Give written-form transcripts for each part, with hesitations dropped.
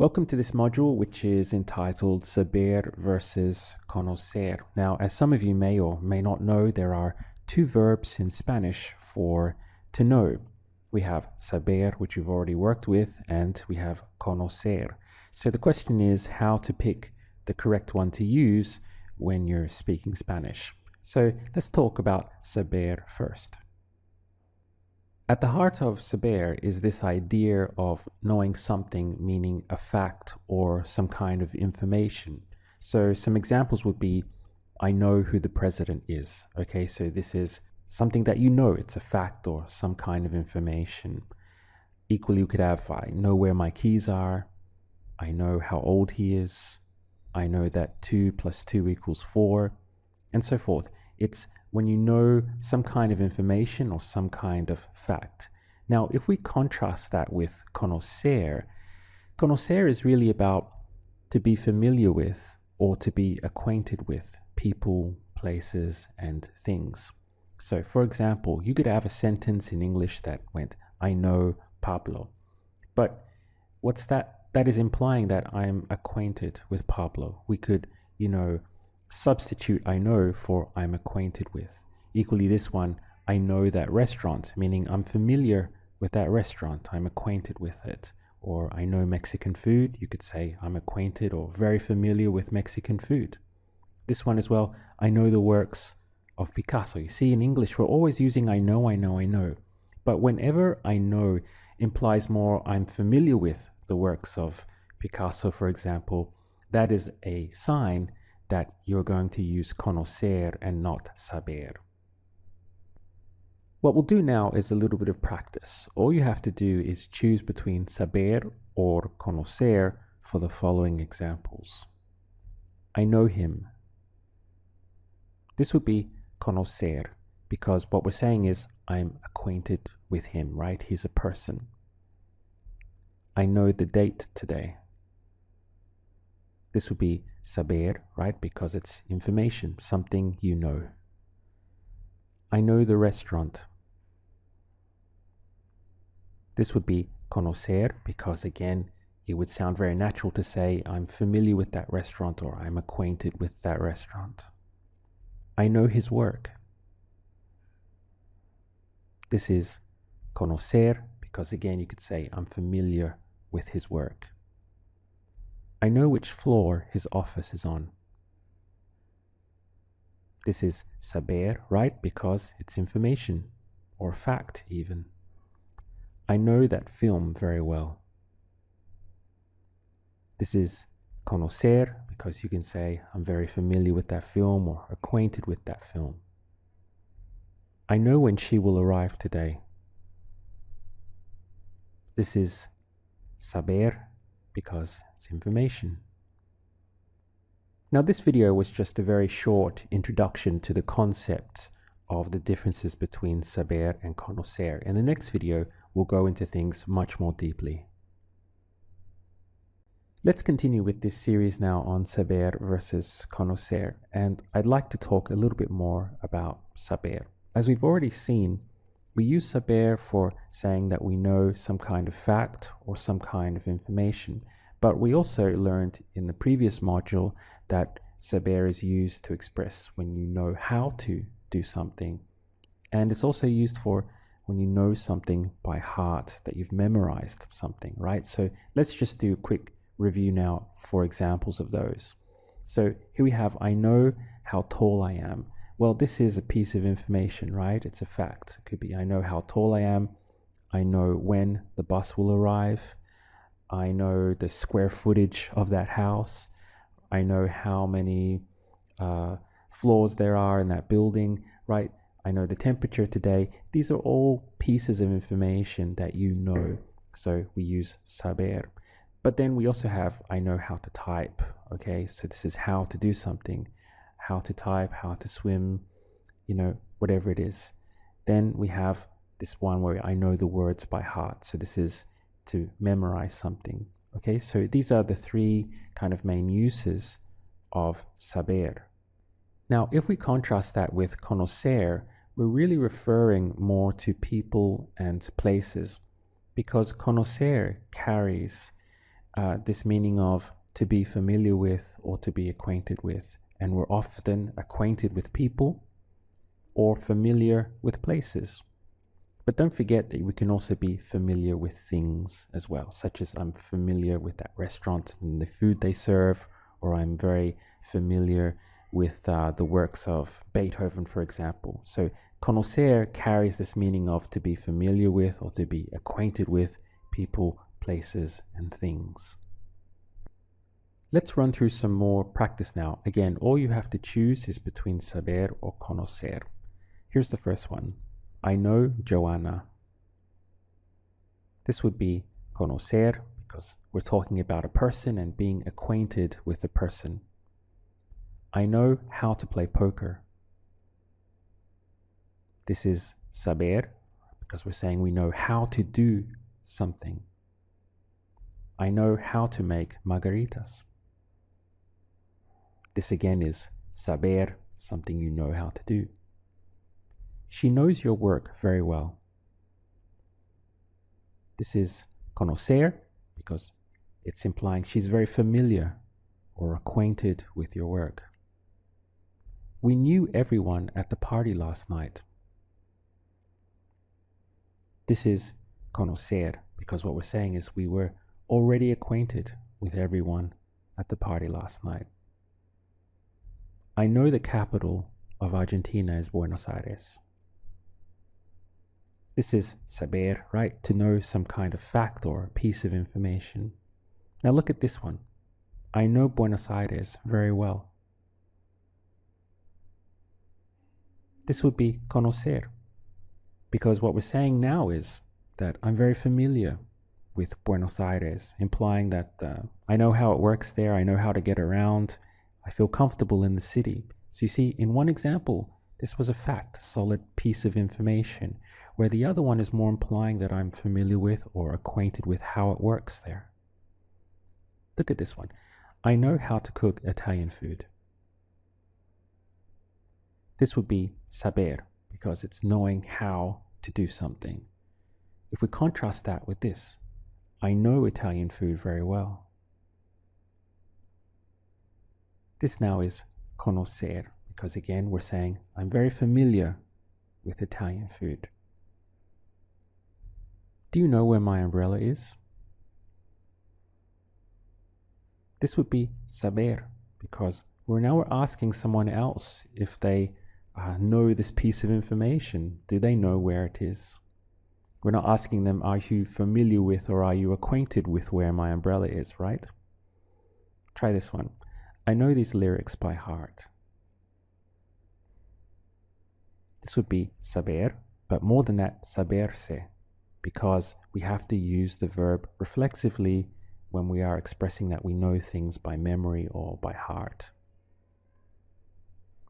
Welcome to this module, which is entitled Saber versus Conocer. Now, as some of you may or may not know, there are two verbs in Spanish for to know. We have saber, which we've already worked with, and we have conocer. So the question is how to pick the correct one to use when you're speaking Spanish. So let's talk about saber first. At the heart of saber is this idea of knowing something, meaning a fact or some kind of information. So some examples would be, I know who the president is. Okay, so this is something that you know, it's a fact or some kind of information. Equally, you could have, I know where my keys are. I know how old he is. I know that 2 + 2 = 4, and so forth. It's when you know some kind of information or some kind of fact. Now, if we contrast that with conocer, conocer is really about to be familiar with or to be acquainted with people, places, and things. So, for example, you could have a sentence in English that went, I know Pablo. But what's that? That is implying that I'm acquainted with Pablo. We could, substitute I know for I'm acquainted with. Equally, this one, I know that restaurant, meaning I'm familiar with that restaurant, I'm acquainted with it. Or I know Mexican food, you could say I'm acquainted or very familiar with Mexican food. This one as well, I know the works of Picasso. You see, in English, we're always using I know, I know, I know. But whenever I know implies more I'm familiar with the works of Picasso, for example, that is a sign that you're going to use conocer and not saber. What we'll do now is a little bit of practice. All you have to do is choose between saber or conocer for the following examples. I know him. This would be conocer because what we're saying is I'm acquainted with him, right? He's a person. I know the date today. This would be saber, right? Because it's information, something you know. I know the restaurant. This would be conocer because, again, it would sound very natural to say I'm familiar with that restaurant or I'm acquainted with that restaurant. I know his work. This is conocer because, again, you could say I'm familiar with his work. I know which floor his office is on. This is saber, right? Because it's information or fact even. I know that film very well. This is conocer because you can say I'm very familiar with that film or acquainted with that film. I know when she will arrive today. This is saber because it's information. Now, this video was just a very short introduction to the concept of the differences between saber and conocer. In the next video, we'll go into things much more deeply. Let's continue with this series now on saber versus conocer, and I'd like to talk a little bit more about saber. As we've already seen, we use saber for saying that we know some kind of fact or some kind of information, but we also learned in the previous module that saber is used to express when you know how to do something, and it's also used for when you know something by heart, that you've memorized something, right? So let's just do a quick review now for examples of those. So here we have, I know how tall I am. Well, this is a piece of information, right? It's a fact. It could be, I know how tall I am. I know when the bus will arrive. I know the square footage of that house. I know how many floors there are in that building, right? I know the temperature today. These are all pieces of information that you know. So we use saber. But then we also have, I know how to type. Okay, so this is how to do something. How to type, how to swim, whatever it is. Then we have this one where I know the words by heart. So this is to memorize something. Okay, so these are the three kind of main uses of saber. Now, if we contrast that with conocer, we're really referring more to people and places because conocer carries this meaning of to be familiar with or to be acquainted with. And we're often acquainted with people or familiar with places. But don't forget that we can also be familiar with things as well, such as I'm familiar with that restaurant and the food they serve, or I'm very familiar with the works of Beethoven, for example. So conocer carries this meaning of to be familiar with or to be acquainted with people, places, and things. Let's run through some more practice now. Again, all you have to choose is between saber or conocer. Here's the first one. I know Joanna. This would be conocer because we're talking about a person and being acquainted with a person. I know how to play poker. This is saber because we're saying we know how to do something. I know how to make margaritas. This again is saber, something you know how to do. She knows your work very well. This is conocer because it's implying she's very familiar or acquainted with your work. We knew everyone at the party last night. This is conocer because what we're saying is we were already acquainted with everyone at the party last night. I know the capital of Argentina is Buenos Aires. This is saber, right? To know some kind of fact or piece of information. Now look at this one. I know Buenos Aires very well. This would be conocer, because what we're saying now is that I'm very familiar with Buenos Aires, implying that I know how it works there, I know how to get around, I feel comfortable in the city. So you see, in one example, this was a fact, a solid piece of information, where the other one is more implying that I'm familiar with or acquainted with how it works there. Look at this one. I know how to cook Italian food. This would be saber, because it's knowing how to do something. If we contrast that with this, I know Italian food very well. This now is conocer, because again, we're saying I'm very familiar with Italian food. Do you know where my umbrella is? This would be saber, because we're now asking someone else if they know this piece of information. Do they know where it is? We're not asking them, are you familiar with or are you acquainted with where my umbrella is, right? Try this one. I know these lyrics by heart. This would be saber, but more than that, saberse, because we have to use the verb reflexively when we are expressing that we know things by memory or by heart.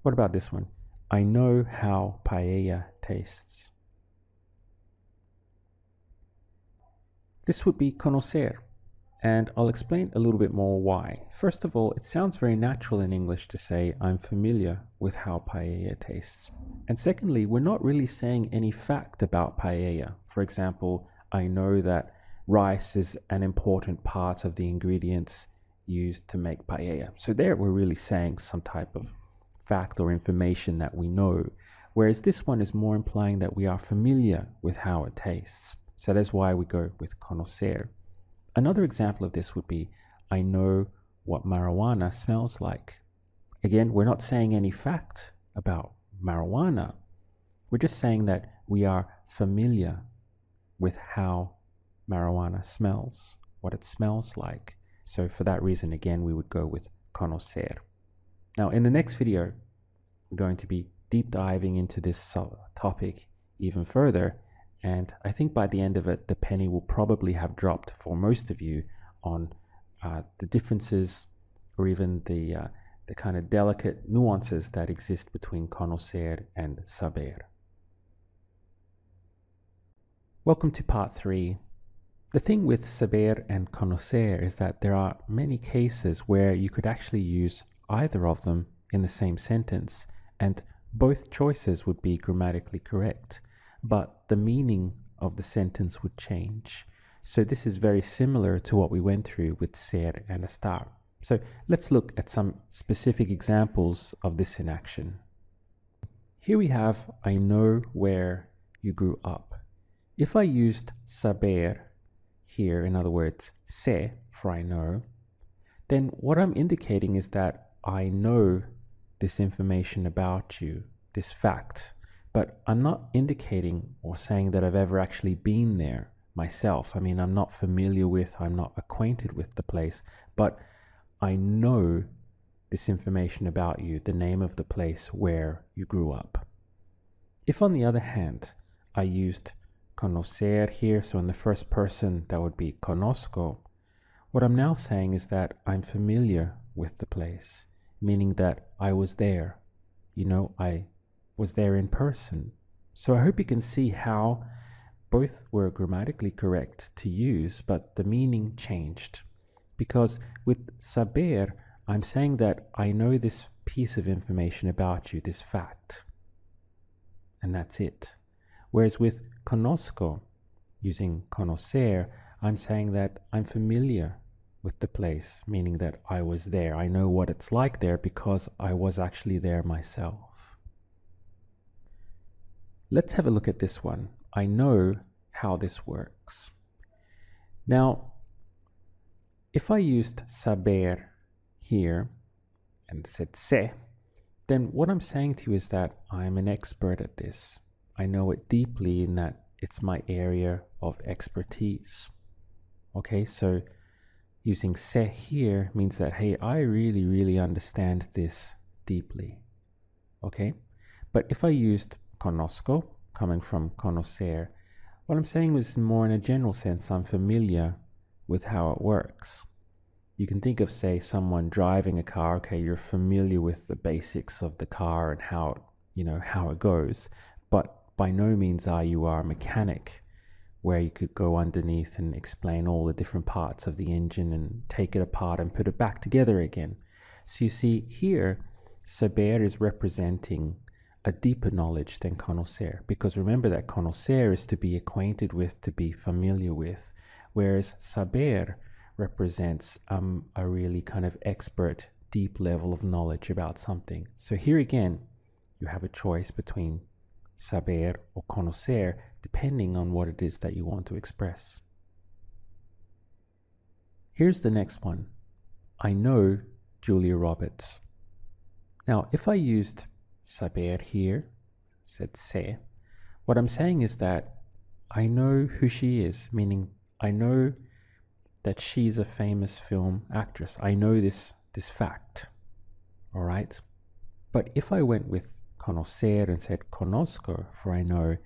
What about this one? I know how paella tastes. This would be conocer, and I'll explain a little bit more why. First of all, it sounds very natural in English to say I'm familiar with how paella tastes. And secondly, we're not really saying any fact about paella. For example, I know that rice is an important part of the ingredients used to make paella. So there we're really saying some type of fact or information that we know, whereas this one is more implying that we are familiar with how it tastes. So that's why we go with conocer. Another example of this would be, I know what marijuana smells like. Again, we're not saying any fact about marijuana. We're just saying that we are familiar with how marijuana smells, what it smells like. So for that reason, again, we would go with conocer. Now, in the next video, we're going to be deep diving into this topic even further. And I think by the end of it, the penny will probably have dropped for most of you on the differences or even the kind of delicate nuances that exist between conocer and saber. Welcome to part 3. The thing with saber and conocer is that there are many cases where you could actually use either of them in the same sentence, and both choices would be grammatically correct, but the meaning of the sentence would change. So this is very similar to what we went through with ser and estar. So let's look at some specific examples of this in action. Here we have, I know where you grew up. If I used saber here, in other words, sé for I know, then what I'm indicating is that I know this information about you, this fact, but I'm not indicating or saying that I've ever actually been there myself. I mean, I'm not familiar with, I'm not acquainted with the place, but I know this information about you, the name of the place where you grew up. If on the other hand, I used conocer here, so in the first person that would be conozco, what I'm now saying is that I'm familiar with the place, meaning that I was there. You know, I was there in person. So I hope you can see how both were grammatically correct to use, but the meaning changed. Because with saber, I'm saying that I know this piece of information about you, this fact, and that's it. Whereas with conozco, using conocer, I'm saying that I'm familiar with the place, meaning that I was there. I know what it's like there because I was actually there myself. Let's have a look at this one. I know how this works. Now, if I used saber here and said sé, then what I'm saying to you is that I'm an expert at this. I know it deeply in that it's my area of expertise. Okay, so using sé here means that, hey, I really understand this deeply. Okay, but if I used conozco, coming from conocer, what I'm saying was more in a general sense, I'm familiar with how it works. You can think of, say, someone driving a car. Okay, you're familiar with the basics of the car and how it goes, but by no means are you a mechanic where you could go underneath and explain all the different parts of the engine and take it apart and put it back together again. So you see here, saber is representing a deeper knowledge than conocer, because remember that conocer is to be acquainted with, to be familiar with, whereas saber represents a really kind of expert, deep level of knowledge about something. So here again, you have a choice between saber or conocer, depending on what it is that you want to express. Here's the next one. I know Julia Roberts. Now, if I used saber here, said sé, what I'm saying is that I know who she is, meaning I know that she's a famous film actress. I know this fact, all right? But if I went with conocer and said conozco for I know,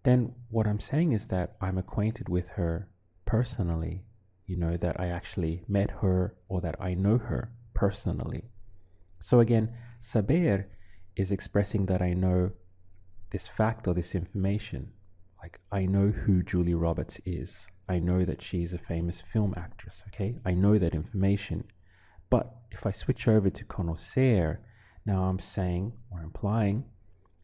then what I'm saying is that I'm acquainted with her personally, that I actually met her or that I know her personally. So again, saber is expressing that I know this fact or this information. Like, I know who Julia Roberts is. I know that she's a famous film actress, okay? I know that information. But if I switch over to conocer, now I'm saying or implying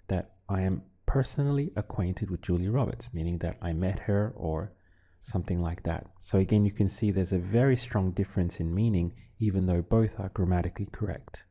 that I am personally acquainted with Julia Roberts, meaning that I met her or something like that. So again, you can see there's a very strong difference in meaning, even though both are grammatically correct.